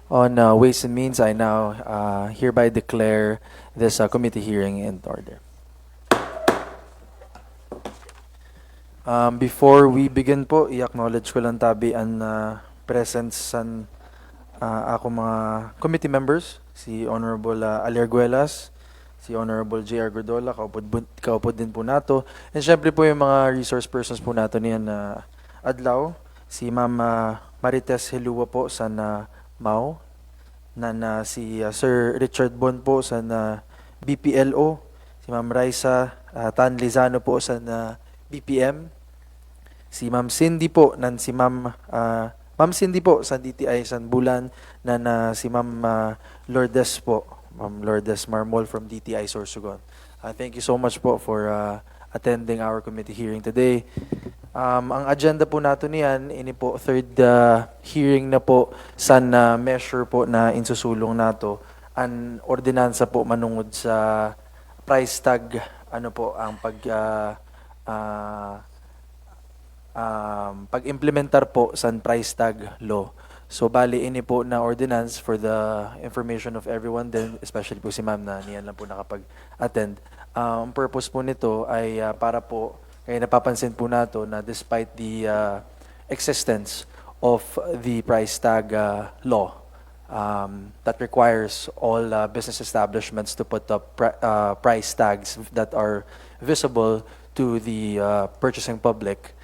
on Ways and Means, I now hereby declare this committee hearing in order. Before we begin po, i-acknowledge ko lang tabi ang presence san ako mga committee members, si Honorable Alerguelas, si Honorable J.R. Gordola, kaupod din po nato. And syempre po yung mga resource persons po nato niyan na adlaw, si Ma'am Marites Helua po sa MAU, si Sir Richard Bon po sa BPLO, si Ma'am Raisa Tan Lizano po sa BPM, si Ma'am Cindy po si Ma'am Cindy po sa DTI San Bulan si Ma'am Lourdes po, Ma'am Lourdes Marmol from DTI Sorsogon. Thank you so much po for attending our committee hearing today. Ang agenda po nato niyan, ini po third hearing na po sa measure po na insusulong nato ang ordinansa po manungod sa price tag ang pag-implementar po sa price tag law. So bali ini po na ordinance for the information of everyone then especially po si ma'am na niyan lang po nakapag-attend. Ang purpose po nito ay para po kaya napapansin po nato na despite the existence of the price tag law that requires all business establishments to put up price tags that are visible to the purchasing public,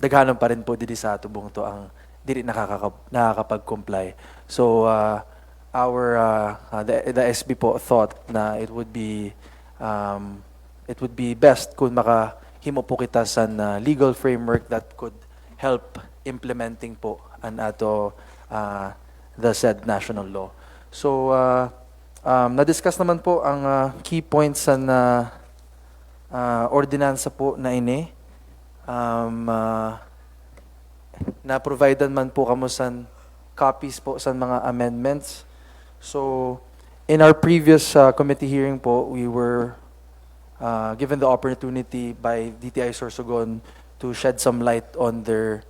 daghanon pa rin po dito sa tubong to ang dili nakakapag-comply. So the SB po thought na it would be best kung makahimo po kita sa legal framework that could help implementing po an ato the said national law. So na-discuss naman po ang key points sa ordinansa po na ini. Na-providean man po kamo sa copies po sa mga amendments. So in our previous committee hearing po, we were given the opportunity by DTI Sorsogon to shed some light on their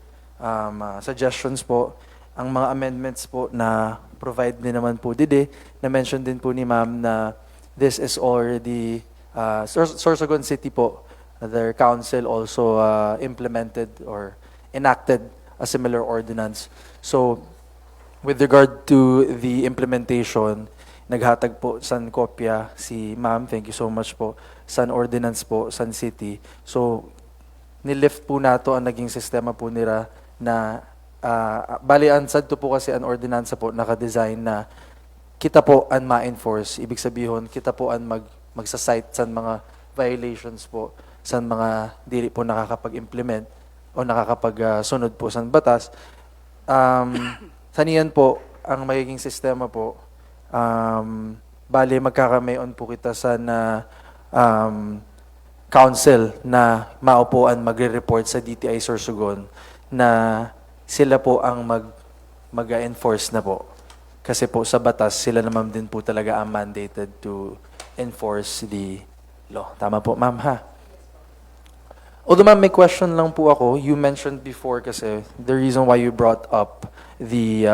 suggestions po. Ang mga amendments po na provide din naman po dide, na-mention din po ni ma'am na this is already, Sorsogon City po, their council also implemented or enacted a similar ordinance. So with regard to the implementation, naghatag po san kopya si ma'am, thank you so much po, san ordinance po, san city. So, nilift po nato ang naging sistema po nila na, bali ansad to po kasi ang ordinance po naka-design na kita po ang ma-enforce. Ibig sabihin, kita po ang magsa-cite san mga violations po, san mga dili po nakakapag-implement o nakakapag-sunod po san batas. Saniyan po, ang magiging sistema po, bali magkakamayon po kita sa council na maupuan magre-report sa DTI Sorsogon na sila po ang mag-enforce na po. Kasi po sa batas, sila naman din po talaga ang mandated to enforce the law. Tama po, ma'am, ha? Although ma'am, may question lang po ako. You mentioned before kasi the reason why you brought up the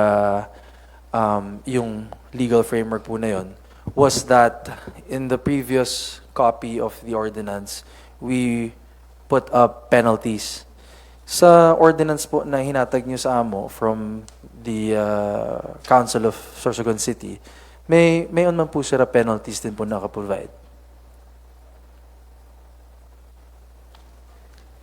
yung legal framework po na yun was that in the previous copy of the ordinance, we put up penalties. Sa ordinance po na hinatag nyo sa amo from the Council of Sorsogon City, may man po sila penalties din po nakaprovide.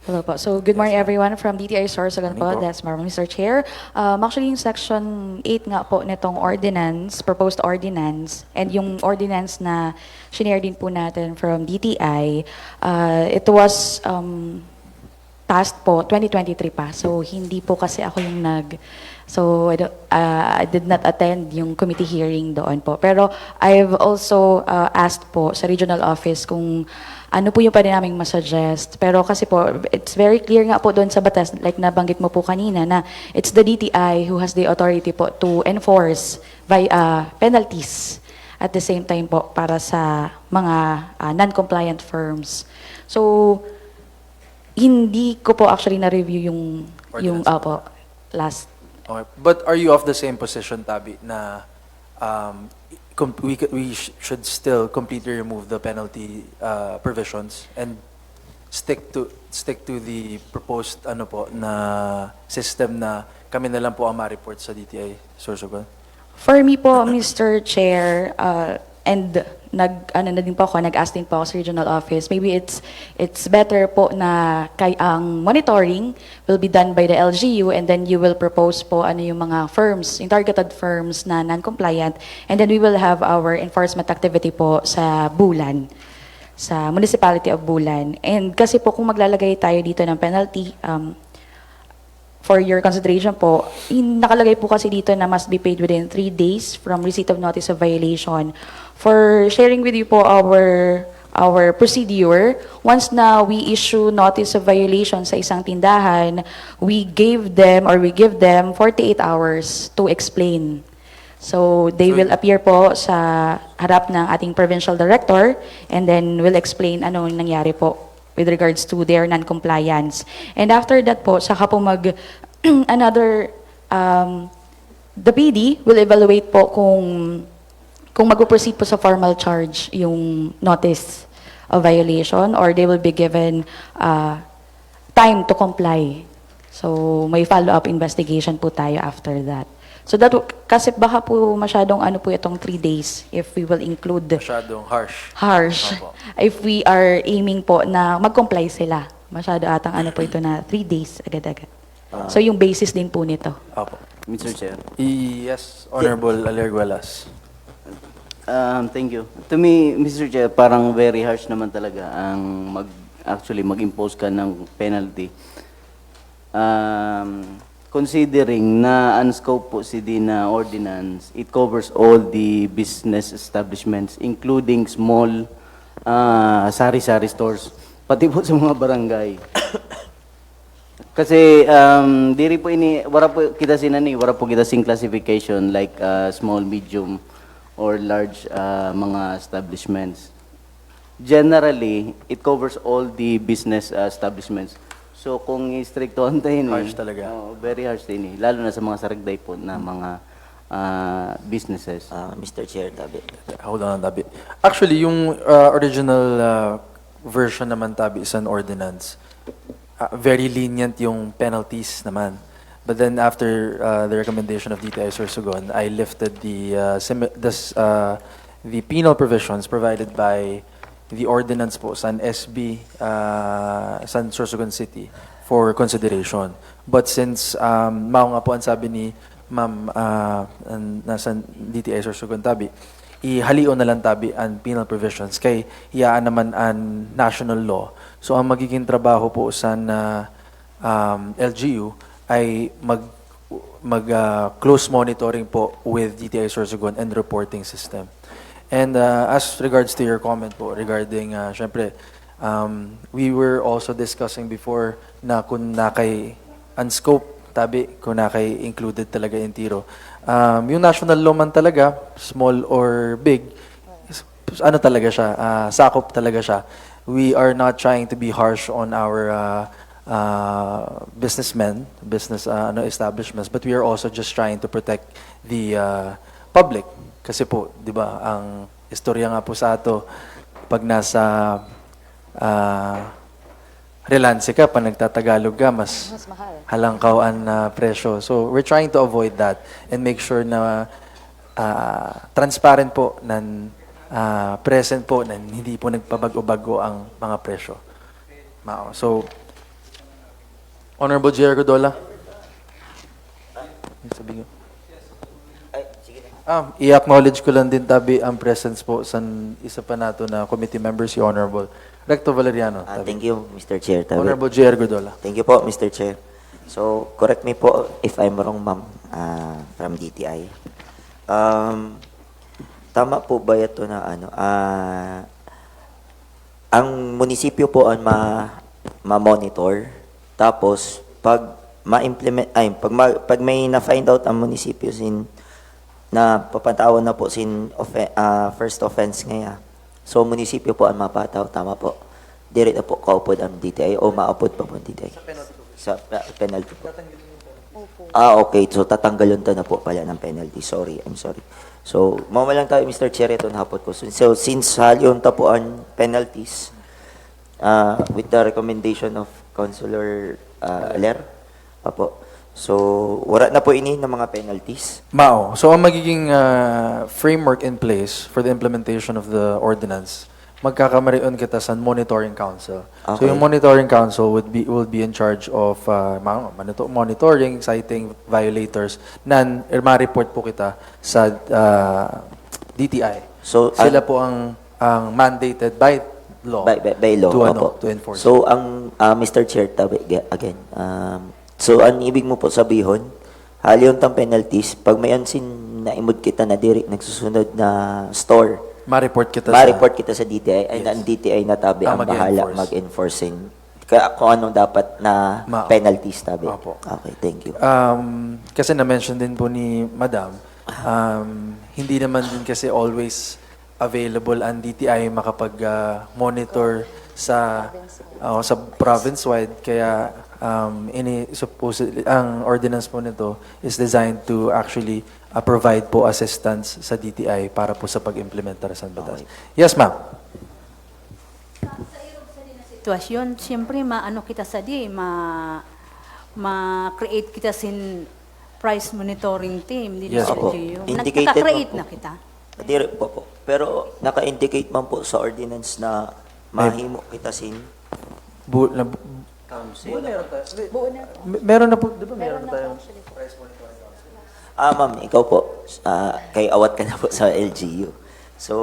Hello po. So, good morning everyone from DTI Sorsogon po. Morning po. That's Mr. Chair. Actually, yung Section 8 nga po nitong ordinance, proposed ordinance, and yung ordinance na shinare din po natin from DTI, it was passed po 2023 pa. So, hindi po kasi ako yung So, I did not attend yung committee hearing doon po. Pero, I've also asked po sa regional office kung ano po yung pwede naming masuggest. Pero kasi po, it's very clear nga po doon sa batas, like nabanggit mo po kanina, na it's the DTI who has the authority po to enforce by penalties at the same time po para sa mga non-compliant firms. So, hindi ko po actually na-review yung Ordinance. last Okay. But are you of the same position, Tabi, na we should still completely remove the penalty provisions and stick to the proposed ano po na system na kami na lang po ang ma-report sa DTI Sorsogon? For me po, Mr. Chair, and ano na din po ako, nag-ask din po ako sa regional office, maybe it's better po na ang monitoring will be done by the LGU and then you will propose po ano yung mga firms, yung targeted firms na non-compliant, and then we will have our enforcement activity po sa Bulan, sa Municipality of Bulan. And kasi po kung maglalagay tayo dito ng penalty, for your consideration po, nakalagay po kasi dito na must be paid within 3 days from receipt of notice of violation. For sharing with you po our procedure, once na we issue notice of violation sa isang tindahan, we give them 48 hours to explain. So they will appear po sa harap ng ating provincial director and then will explain ano nangyari po with regards to their non-compliance. And after that po, saka po the PD will evaluate po kung mag-proceed po sa formal charge yung notice of violation or they will be given time to comply. So may follow-up investigation po tayo after that. So kasi baka po masyadong ano po itong 3 days if we will include Masyadong harsh. Opo. If we are aiming po na mag-comply sila. Masyado atang ano po ito na 3 days agad-agad. So yung basis din po nito. Opo. Mr. Chair. Yes, Honorable Alerguelas. Thank you. To me, Mr. Chair, parang very harsh naman talaga ang mag-impose ka ng penalty. Considering na unscope po si DINA ordinance, it covers all the business establishments, including small sari-sari stores, pati po sa mga barangay. Kasi diri po wala po kita wala po kita sing classification like small, medium, or large mga establishments. Generally, it covers all the business establishments. So kung i-strictohan tayo Harsh talaga. Very harsh din lalo na sa mga saragday po na mga businesses. Mr. Chair, Tabi. Hold on, Tabi. Actually, yung original version naman, Tabi, is an ordinance. Very lenient yung penalties naman. But then after the recommendation of DTI Sorsogon, I lifted the penal provisions provided by the ordinance po San SB San Sorsogon City for consideration. But since mao nga po ang sabi ni Ma'am nasa DTI Sorsogon, Tabi, ihalion na lang, Tabi, ang penal provisions kay iyaan naman ang national law. So ang magiging trabaho po sa LGU ay close monitoring po with DTI Sorsogon and reporting system. And as regards to your comment po regarding, syempre, we were also discussing before na kung nakay unscope, Tabi, kung nakay included talaga yung tiro. Yung national law man talaga, small or big, ano talaga siya, sakop talaga siya. We are not trying to be harsh on our business establishments, but we are also just trying to protect the public. Kasi po, di ba, ang istorya nga po sa ato, pag nasa relance ka, pag nagtatagalog ka, mas halangkaw ang presyo. So, we're trying to avoid that and make sure na transparent po, present po, na hindi po nagpabago-bago ang mga presyo. So, Honorable J.R. Godola. Sabi ko. I-acknowledge ko lang din, Tabi, ang presence po sa isa pa nato na committee member, si Honorable Recto Valeriano. Tabi. Thank you, Mr. Chair, Tabi. Honorable J.R. Godola. Thank you po, Mr. Chair. So, correct me po if I'm wrong, ma'am, from DTI. Tama po ba ito na ang munisipyo po ang ma-monitor, tapos pag ma-implement, pag may na-find out ang munisipyo na papatawan na po first offense ngayon. So, munisipyo po ang mapataw, tama po. Diri na po kaupod ang DTI o maupod pa po ang DTI. Sa penalty po. Okay. So, tatanggalon to na po pala ng penalty. Sorry, I'm sorry. So, mama lang tayo, Mr. Chair, ito hapot ko. So, since halyon tapuan penalties, with the recommendation of Councilor Aler, Apo. So, wala na po ini ng mga penalties. Mao. So ang magiging framework in place for the implementation of the ordinance, magkakamarion kita sa monitoring council. So Okay. yung monitoring council will be in charge of monitoring, citing violators, ma-report po kita sa DTI. So, Sila po ang mandated by law By law. to, Opo. to enforce. So, ang Mr. Chair, again, so, ang ibig mo po sabihon, halyon tang penalties, pag may ansin na imod kita na diri nagsusunod na store, ma-report kita ma-report kita sa DTI, ay Yes. ang DTI na tabi Ang ang bahala mag-enforce. mag-enforcing kung anong dapat na penalties tabi. Opo. Okay, thank you. Kasi na-mention din po ni Madam, hindi naman din kasi always available ang DTI makapag-monitor sa province-wide. Kaya supposedly, ang ordinance po nito is designed to actually provide po assistance sa DTI para po sa pag-implementar sa batas. Yes, ma'am. Sitwasyon, siyempre maano kita sa ma-create kita sin price monitoring team. Yes, Opo. Indicated Naka-create po. na kita. Diri po. Pero naka-indicate man po sa ordinance na mahimo kita sin Meron na po, di ba meron na tayong Ma'am, ikaw po, kay awat ka na po sa LGU. So,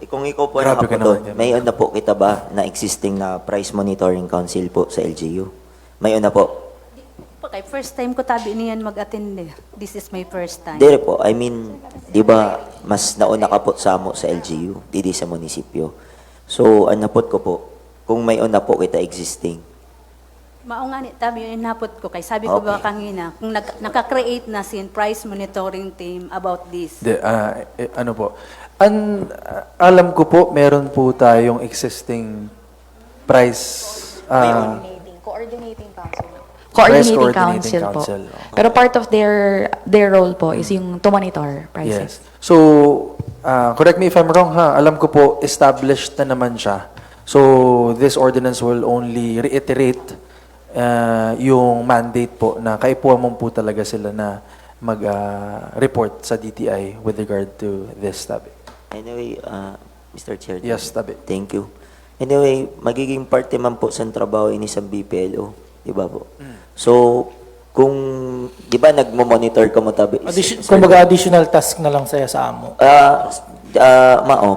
kung ikaw po Grabe ka nakapunod, naman, mayon na po kita ba na existing na Price Monitoring Council po sa LGU? Mayon na po. Okay, first time ko tabi niyan mag-attend. This is my first time. Dire po, I mean, di ba, mas nauna ka po sa amo sa LGU, didi sa munisipyo. So, anapot ko po, kung mayon na po kita existing. Mao nga ni tabi yung napot ko kay sabi ko ba Okay. kanina kung naka-create na sin price monitoring team about this. ano po. Alam ko po, meron po tayong existing price Coordinating council. Price Coordinating coordinating council po. council. Pero part of their role po is yung to monitor Yes. prices. So, correct me if I'm wrong ha, alam ko po, established na naman siya. So, this ordinance will only reiterate yung mandate po na kaipuan mo po talaga sila na mag-report sa DTI with regard to this topic. Anyway, Mr. Chair. Yes, tabi. Thank you. Anyway, magiging parte man po sa trabaho ini sa BPLO, di ba po? So, kung, di ba nagmo-monitor ka mo tabi? Kumbaga additional task na lang saya sa amo.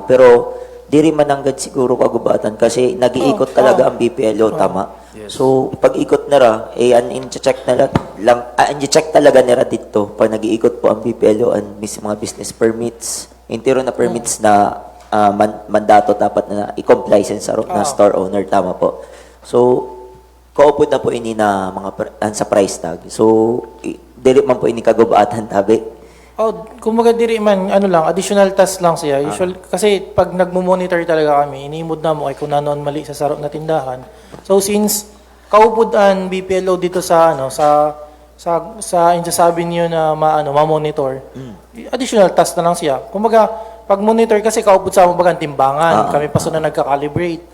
Pero diri man anggad siguro kagubatan kasi nag-iikot talaga ang BPLO, tama? So, pag ikot na ra, in-check na lang, in-check talaga nila dito pag nag-iikot po ang BPLO and mga business permits, intero na permits na mandato dapat na i-comply sa store owner, tama po. So, kaupod na po ini na sa price tag. So, dili man po ini kagubatan tabi. Kumbaga diri man additional task lang siya. Usual kasi pag nagmo-monitor talaga kami, inimod na mo ay kung nanoon mali sa sarap na tindahan. So since kaupod ang BPLO dito sa sabi niyo na ma-monitor. Additional task na lang siya. Kumbaga pag monitor kasi kaupod sa mga timbangan, kami pa na nagka-calibrate.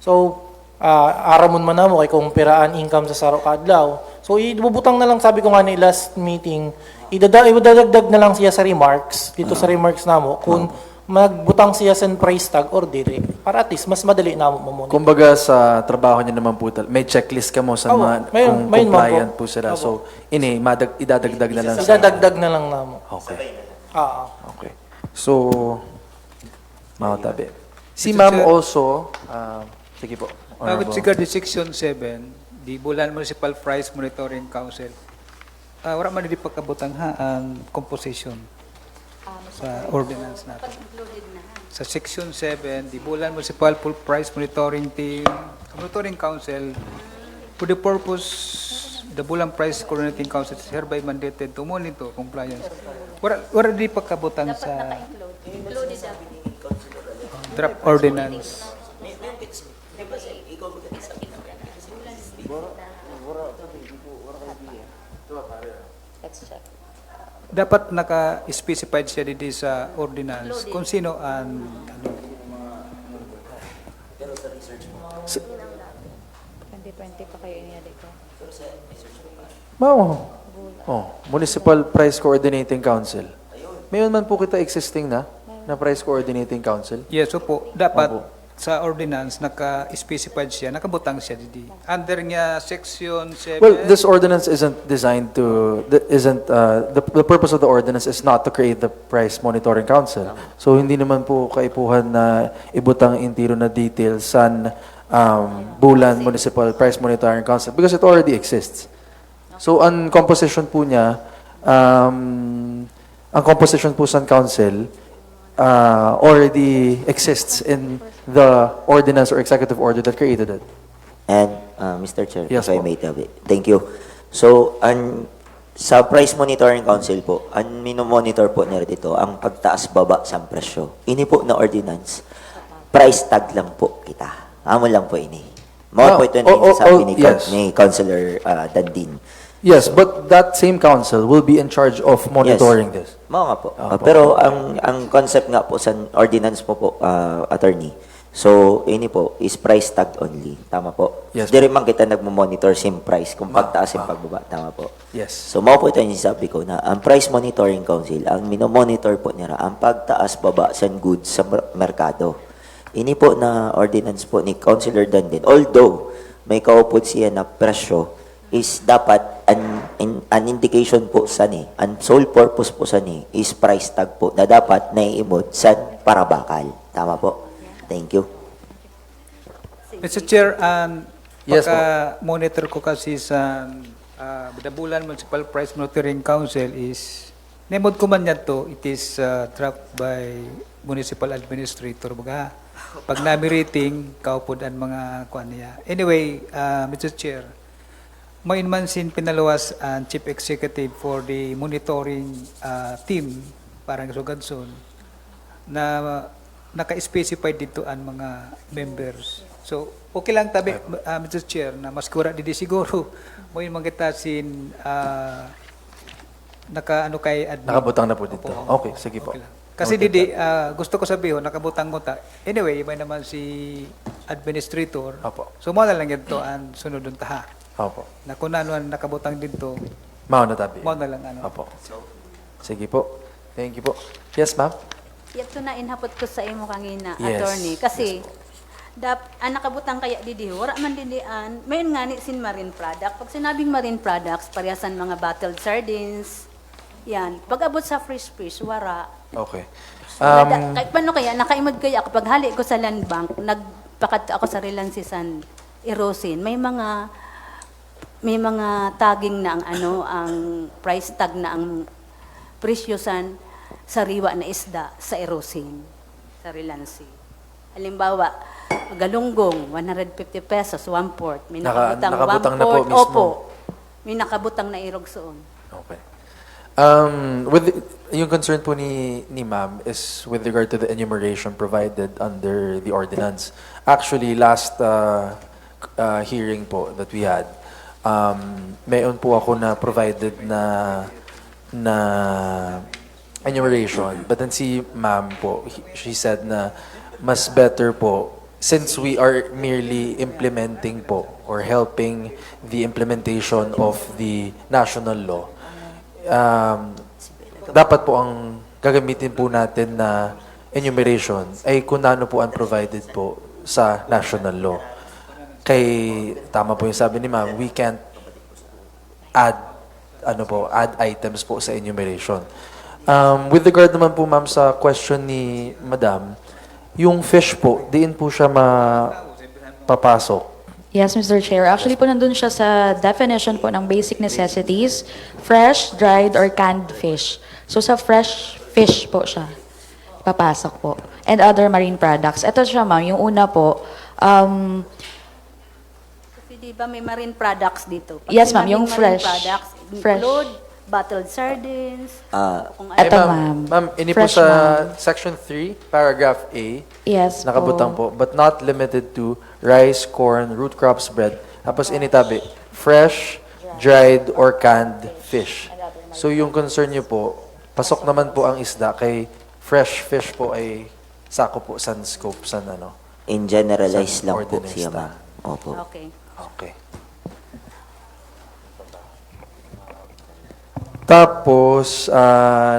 So aramon man namo kay kung piraan income sa saro kadlaw. So ibubutang na lang sabi ko nga ni last meeting, idadagdag na lang siya sa remarks dito sa remarks namo kung magbutang siya sa price tag or dire para at least mas madali namo mo-monitor. Kumbaga sa trabaho niya naman po, may checklist ka mo sa mga kung may compliant po. po sila. Opo. So, idadagdag na lang sa... Idadagdag na lang namo. Okay. Okay. So, mga tabi. Si Mr. ma'am Chair. also, sige po. With regard to Section 7, the Bulan Municipal Price Monitoring Council, wala man hindi pagkabutang ang composition sa ordinance natin. Sa Section 7, the Bulan Municipal Price Monitoring Council, for the purpose, the Bulan Price Coordinating Council is hereby mandated to monitor compliance. Wala hindi pagkabutang sa draft ordinance. Let's check. Dapat naka-specified siya dito sa ordinance kung sino ang ano. 2020 pa kayo iniyalik ko. Municipal Price Coordinating Council. Mayroon man po kita existing na Price Coordinating Council. Yes, opo. Dapat Opo. sa ordinance naka-specified siya, nakabutang siya dito. Under niya section 7. Well, this ordinance isn't designed to, the purpose of the ordinance is not to create the Price Monitoring Council. So, hindi naman po kaipuhan na ibutang intiro na details sa Bulan Municipal Price Monitoring Council because it already exists. So, ang composition po niya, ang composition po sa council already exists in the ordinance or executive order that created it. And, Mr. Chair, Yes if I po. may tell it. Thank you. So, sa Price Monitoring Council po, ang minomonitor po nila dito, ang pagtaas-baba sa presyo. Ini po na ordinance, price tag lang po kita. Amo lang po ini. Mao po ito yung sabi ni, yes. ni Councilor Dandin. Yes, but that same council will be in charge of monitoring this. Mao nga po. Opo. Pero ang concept nga po sa ordinance po, attorney, so ini po is price tag only. Tama po? Yes, Di rin man kita nagmo-monitor same price kung pagtaas yung pagbaba. Tama po? Yes. So, mao po ito yung sabi ko na ang Price Monitoring Council, ang minomonitor po nila, ang pagtaas-baba sa goods sa merkado. Ini po na ordinance po ni Councilor Dandin, although may kaupod siya na presyo, is dapat an indication po sa ni, ang sole purpose po sa ni, is price tag po na dapat naiimod sa parabakal. Tama po? Thank you. Mr. Chair, Yes, monitor ko kasi sa Budabulan Municipal Price Monitoring Council is, nemod ko man yan to, it is draft by Municipal Administrator. Baga, pag nami-rating, kaupod ang mga kuan niya. Anyway, Mr. Chair, may mansin pinaluwas ang Chief Executive for the monitoring team, parang Sugadson, na naka-specify dito ang mga members. So, okay lang tabi, Mr. Chair, na mas kura didi siguro. May mga sin naka-ano kay admin. Nakabutang na po dito. Opo. Okay, sige po. Okay lang. Kasi didi, gusto ko sabihin, nakabutang ko ta. Anyway, may naman si administrator. Opo. So, mo na lang ito ang sunod ng taha. Opo. Na kung ano ang nakabutang dito, Mao na tabi. mo na lang ano. Opo. Sige po. Thank you po. Yes, ma'am? Ito na inhapot ko sa imo kangina, Yes. attorney. Kasi, ang nakabutang kaya didi, wala man dindian, may nga ni sin marine product. Pag sinabing marine products, parehasan mga bottled sardines, yan. Pag abot sa fresh fish, wara. Okay. Kahit paano kaya, nakaimod kaya, kapag hali ko sa land bank, nagpakat ako sa Relansisan, Erosin, may mga tagging na ang ang price tag na ang presyosan sariwa na isda sa Erosin, sa Relansi. Halimbawa, galunggong, 150 pesos, 1/4. May nakabutang nakabutang na po 1/4. mismo. Opo. May nakabutang na irogsoon. Okay. Yung concern po ni ma'am is with regard to the enumeration provided under the ordinance. Actually, last hearing po that we had, mayon po ako na provided na enumeration. But then si ma'am po, she said na mas better po, since we are merely implementing po or helping the implementation of the national law, dapat po ang gagamitin po natin na enumeration ay kung ano po ang provided po sa national law. Kay, tama po yung sabi ni ma'am, we can't add items po sa enumeration. With regard naman po ma'am sa question ni madam, yung fish po, diin po siya mapapasok. Yes, Mr. Chair. Actually po nandun siya sa definition po ng basic necessities, fresh, dried, or canned fish. So sa fresh fish po siya, papasok po. And other marine products. Ito siya ma'am, yung una po, Kasi di ba may marine products dito? Pag Yes, ma'am, sinabing yung marine fresh. products, Fresh. include bottled sardines, kung Ito, ano. ma'am. Ma'am, ini po Fresh, sa ma'am. section 3, paragraph A, yes nakabutang po, but not limited to rice, corn, root crops, bread. Tapos initabi, fresh, dried, or canned fish. So yung concern niyo po, pasok naman po ang isda kay fresh fish po ay sako po san scope san ano. In generalize Sa lang po ordinance siya, na. ma'am. Opo. Okay. Okay. Tapos,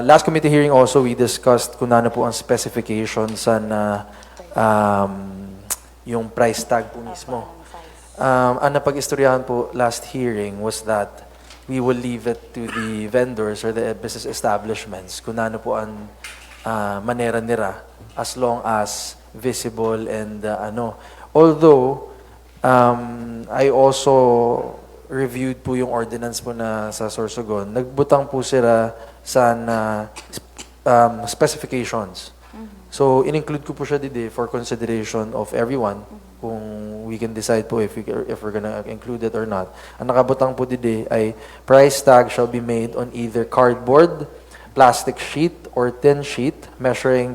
last committee hearing also, we discussed kung ano po ang specifications na yung price tag po mismo. Ang napag-istoryahan po last hearing was that we will leave it to the vendors or the business establishments kung ano po ang manera nila as long as visible and ano. Although, I also reviewed po yung ordinance po na sa Sorsogon. Nagbutang po sila sa specifications. So, in-include ko po siya dito for consideration of everyone kung we can decide po if we're gonna include it or not. Ang nakabutang po dito ay price tag shall be made on either cardboard, plastic sheet, or tin sheet measuring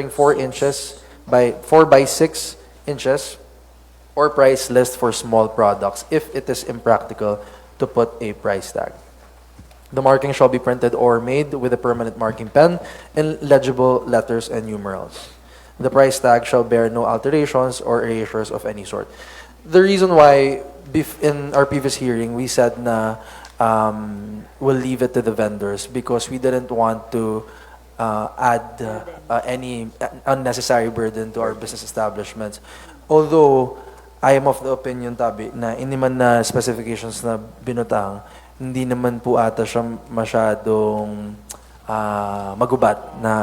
4 inches by 4 by 6 inches or price list for small products if it is impractical to put a price tag. The marking shall be printed or made with a permanent marking pen in legible letters and numerals. The price tag shall bear no alterations or erasures of any sort. The reason why in our previous hearing we said na we'll leave it to the vendors because we didn't want to add any unnecessary burden to our business establishments. Although I am of the opinion, Tabi, na hindi man na specifications na binutang, hindi naman po ata siya masyadong magubat na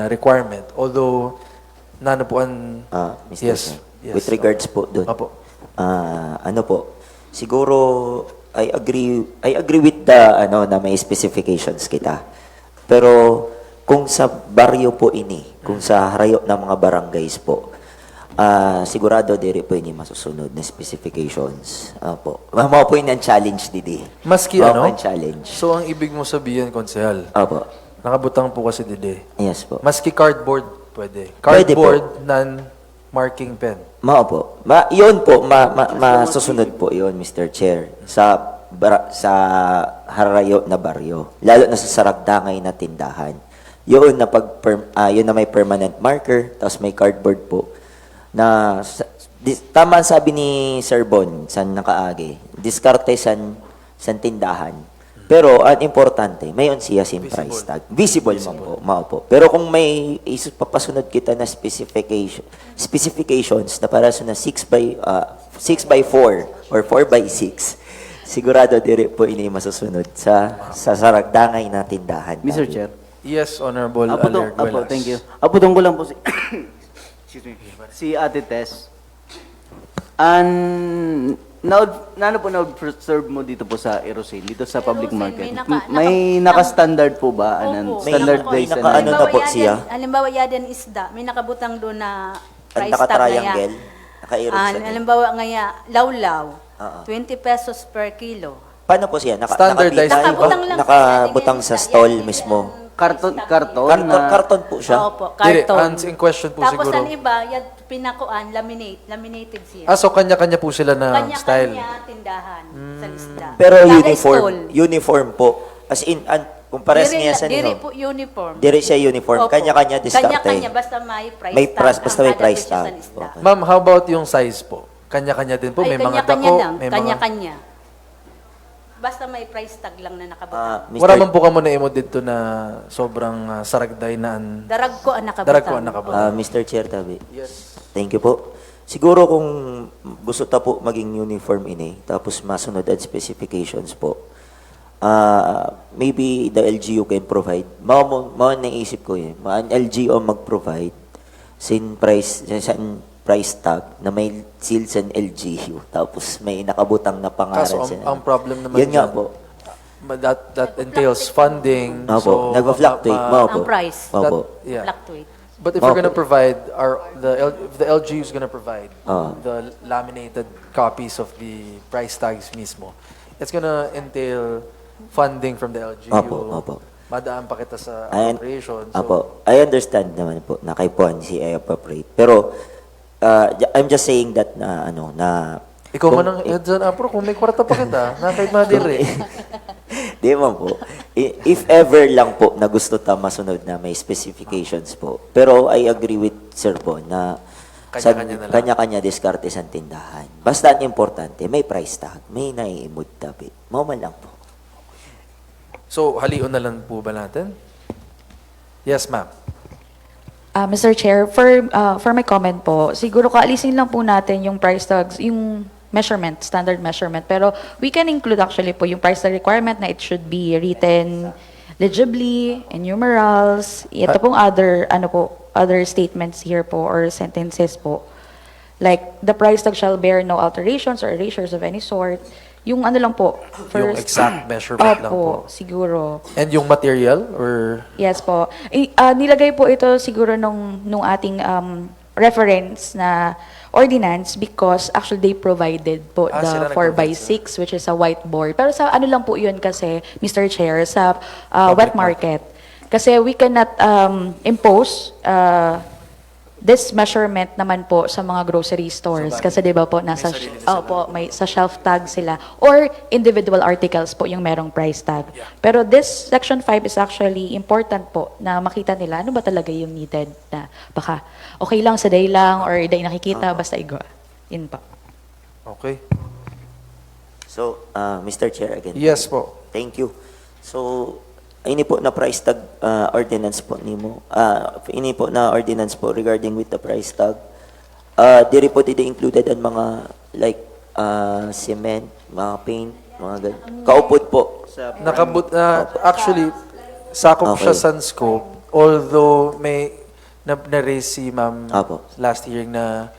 requirement. Although, nano po ang... Mr. Yes, Chair. yes. With regards po doon. Opo. Ano po, siguro I agree with the na may specifications kita. Pero kung sa baryo po kung sa harayo ng mga barangays po, sigurado diri po ini masusunod na specifications. Opo. Mao po yung challenge didi. Maski Mao ano? po yung challenge. So, ang ibig mo sabihin, Konsehal, Opo. nakabutang po kasi dide. Yes po. Maski cardboard, pwede. Pwede po. Cardboard, non-marking pen. Mao po. Yun po, masusunod po yun, Mr. Chair, sa harayo na baryo. Lalo na sa saragdangay na tindahan. Yun na, yun na may permanent marker, tapos may cardboard po. Na, tama ang sabi ni Sir Bon, san nakaagi, diskarte san tindahan. Pero, ang importante, mayon siya sin price tag. Visible man po, mao po. Pero kung may papasunod kita na specifications na para sa na 6 by 4 or 4 by 6, sigurado dire po ini masusunod sa saragdangay na tindahan. Mr. Chair. Yes, Honorable Apo, Alerguelas. thank you. Apo, tungkol lang po si... Excuse me. Si Ate Tess. Nano po na-observe mo dito po sa Erosin, dito sa public Erosin, market? may May naka-standard po ba? Opo. Standardized May naka- ano na po siya? Halimbawa, yadan isda, may nakabutang doon na Ang price tag na naka-triangle, yan. naka-irog sa Halimbawa ngaya, lawlaw, Oo. 20 pesos per kilo. Paano po siya? Standardized nakabitay po ba? Nakabutang lang Nakabutang siya, sa yan, stall yan, mismo. Karton Karton po siya. Opo, Dire, karton. ang in question po Tapos siguro. ang iba, yan, pinakuan, laminated siya. So kanya-kanya po sila na style. Kanya-kanya tindahan sa isda. Pero Kada uniform. stall. Uniform po. As in, kung pares niya sa Diri nino. po uniform. Diri siya uniform. Opo. Kanya-kanya diskarte. Kanya-kanya, basta may price May tag. price- basta ang may kada price presyo sa tag. isda. Okay. Ma'am, how about yung size po? Kanya-kanya din po? Ay, May mga kanya-kanya dako? lang. May mga... Kanya-kanya. Basta may price tag lang na nakabutang. Mr. Wala man po ka mo na imo dito na sobrang saragday na Darag ko ang nakabutang. Darag ko ang nakabutang. Mr. Chair, tabi. Yes. Thank you po. Siguro kung gusto ta po maging uniform tapos masunod ang specifications po, maybe the LGU can provide. Mao naisip ko ang LGU mag-provide sin price tag na may seal sa LGU tapos may nakabutang na pangalan Kaso sa ang problem naman Yan nga dyan, po. that entails funding. Opo, nagpa-fluctuate. Mao po. Ang price. Opo. Yeah. Fluctuate. But if we're Opo. gonna provide, if the LGU is gonna provide Ah. the laminated copies of the price tags mismo, it's gonna entail funding from the LGU. Opo. Madaan pa kita sa Ayan. appropriation. Apo, I understand naman po na kay Puan si appropriate. Pero I'm just saying that na Ikaw kung- man ang heads on apro, kung may kwarta pa kita, na kahit madire. Di man po. If ever lang po na gusto ta masunod na may specifications po. Pero I agree with Sir Bon na Kanya-kanya na lang. kanya-kanya diskarte sa tindahan. Basta ang importante, may price tag, may naiimod tabi. Mauman lang po. So, halion na lang po ba natin? Yes, ma'am. Mr. Chair, for my comment po, siguro kaalisin lang po natin yung price tags, yung measurement, standard measurement. Pero we can include actually po yung price tag requirement na it should be written legibly, in numerals. Ito pong other statements here po or sentences po. Like, the price tag shall bear no alterations or erasures of any sort. Yung ano lang po. Yung exact measurement lang po. Siguro. And yung material or Yes po. Nilagay po ito siguro nung ating reference na ordinance because actually they provided po sila the nag-provide 4x6 which is a whiteboard. Pero sa ano lang po yun kasi, Mr. Chair, sa wet market. Kasi we cannot impose this measurement naman po sa mga grocery stores kasi 'di ba po nasa may sa shelf tag sila or individual articles po yung merong price tag. Pero this section 5 is actually important po na makita nila ano ba talaga yung needed na baka okay lang sa day lang or day nakikita basta igwa. Yun po. okay. So, Mr. Chair again. Yes po. Thank you. So, ini po na price tag ordinance po nimo. Ini po na ordinance po regarding with the price tag. Diri po dito included ang mga like cement, mga paint, mga ganun. Kaupod po sa Actually, sakop Okay. siya sa scope. Although may na-raise si ma'am Apo. last hearing na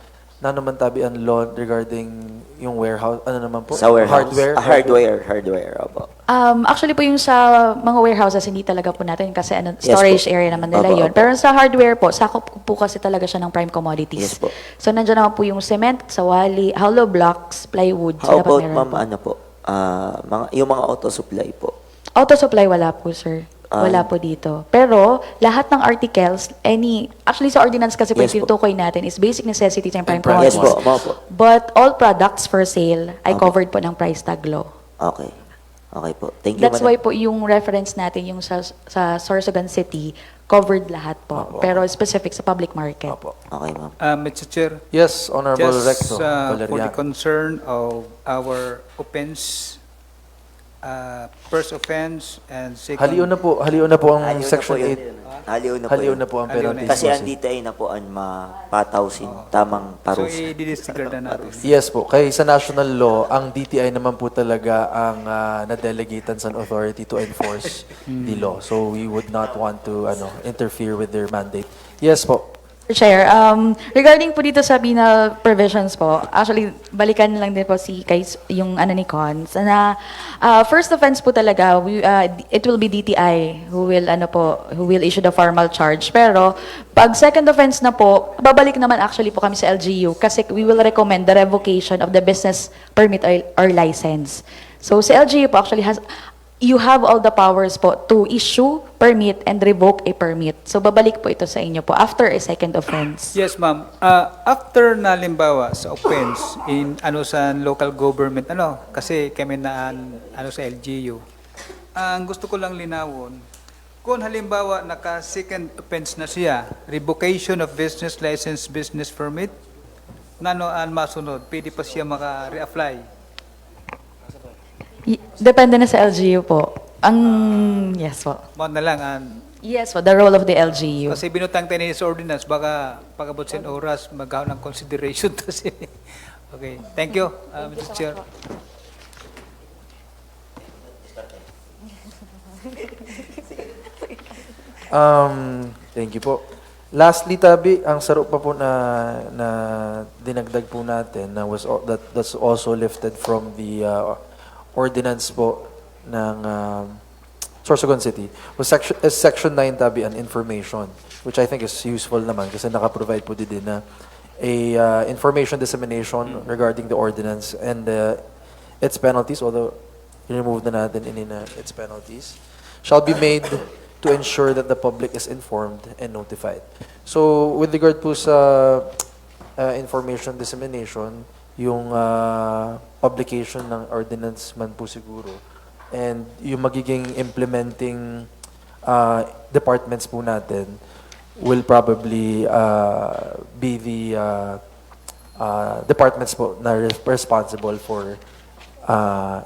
naman tabi ang law regarding yung warehouse, ano naman po? sa warehouse. Hardware. Hardware, opo. Actually po yung sa mga warehouses, hindi talaga po natin kasi storage po. area naman nila Opo, yun. opo. Pero sa hardware po, sakop po kasi talaga siya ng prime commodities. Yes po. So nandiyan naman po yung cement, sawali, hollow blocks, plywood. How dapat about meron ma'am po. ano po? Yung mga auto supply po. Auto supply wala po, sir. Wala po dito. Pero lahat ng articles, actually sa ordinance kasi po Yes yung po. tinutukoy natin is basic necessities and prime prime Yes commodities. po, ma'am po. But all products for sale ay Okay. covered po ng price tag law. Okay. Okay po. Thank you, That's madam. why po yung reference natin yung sa Sorsogon City, covered lahat po. Opo. Pero specific sa public market. Opo. Okay, ma'am. Mr. Chair, Yes, Honorable Recto just for the Valeriano. concern of our offense, first offense and second. Halion na po ang Haliw na section po yun. 8. Haliw na po Haliw yun. na po ang Haliw na penalty. yun. Kasi andito ay na po ang mapataw sin tamang So, parusa. i-disregard na natin. Yes po. Kaya sa national law, ang DTI naman po talaga ang na-delegatean sa authority to enforce the law. So we would not want to interfere with their mandate. Yes po. Chair, regarding po dito sa penal provisions po, actually, balikan lang din po yung ni Cons, na first offense po talaga, it will be DTI who will issue the formal charge. Pero, pag second offense na po, babalik naman actually po kami sa LGU kasi we will recommend the revocation of the business permit or license. So, sa LGU po actually you have all the powers po to issue permit and revoke a permit. So, babalik po ito sa inyo po after a second offense. Yes, ma'am. After na limbawa sa offense in sa local government kasi kami na sa LGU. Ang gusto ko lang linawon, kung halimbawa naka second offense na siya, revocation of business license, business permit, ang masunod, pwede pa siya maka-reapply. Depende na sa LGU po. Yes po. Mo na lang Yes po, the role of the LGU. kasi binutang tayo sa ordinance, baka pagabot sin oras, magkaroon ng consideration to siya. Okay, thank you, Mr. Chair. Thank you po. Lastly, Tabi, ang saro pa po na dinagdag po natin that's also lifted from the ordinance po ng Sorsogon City was section 9, Tabi, an information, which I think is useful naman kasi naka-provide po din na information dissemination regarding the ordinance and its penalties, although remove na natin its penalties, shall be made to ensure that the public is informed and notified. So, with regard po sa information dissemination, yung publication ng ordinance man po siguro, And yung magiging implementing departments po natin will probably be the departments po na responsible for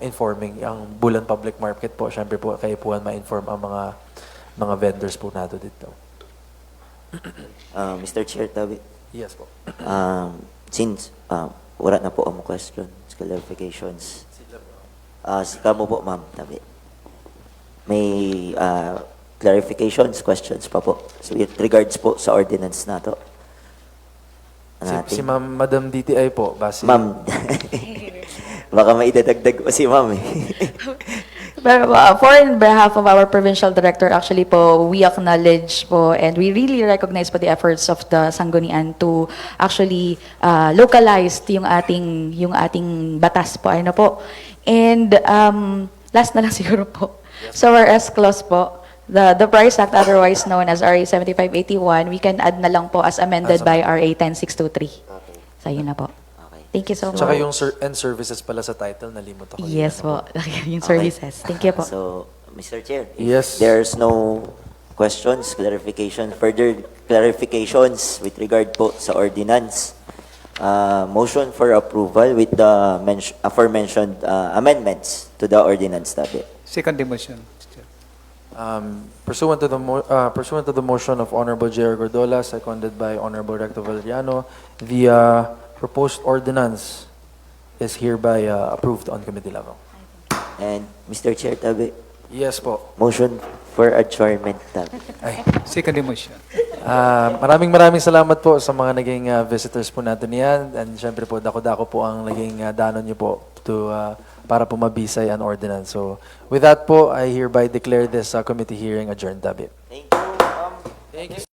informing ang Bulan Public Market po. Siyempre po, kayo po ang ma-inform ang mga vendors po nato dito. Mr. Chair, tabi. Yes po. Since wala na po ang questions, clarifications. Sika mo po, ma'am, tabi. May clarifications, questions pa po. So, with regards po sa ordinance na to. Si Madam DTI po, base. Ma'am, baka maidadagdag pa si ma'am eh. Pero for in behalf of our provincial director, actually po, we acknowledge po and we really recognize po the efforts of the Sanggunian to actually localize yung ating batas po. Ano po. And last na lang siguro po. So our S clause po, the Price Act, otherwise known as RA 7581, we can add na lang po as amended by RA 10623. So yun na po. Okay. Thank you so much. Tsaka yung and services pala sa title, nalimot ako. Yes po. Yung services. Thank you po. So, Mr. Chair, if Yes. there's no questions, further clarifications with regard po sa ordinance, motion for approval with the aforementioned amendments to the ordinance tabi. Second motion, Mr. Chair. Pursuant to the motion of Honorable J.R. Gordola, seconded by Honorable Rector Valeriano, the proposed ordinance is hereby approved on committee level. And Mr. Chair, tabi, Yes po. motion for adjournment tabi. Ay. Second motion. Maraming salamat po sa mga naging visitors po natin yan. And syempre po, dako-dako po ang naging danon niyo po para po mabisay an ordinance. So, with that po, I hereby declare this committee hearing adjourned, Dabi. Thank you, ma'am. Thank you.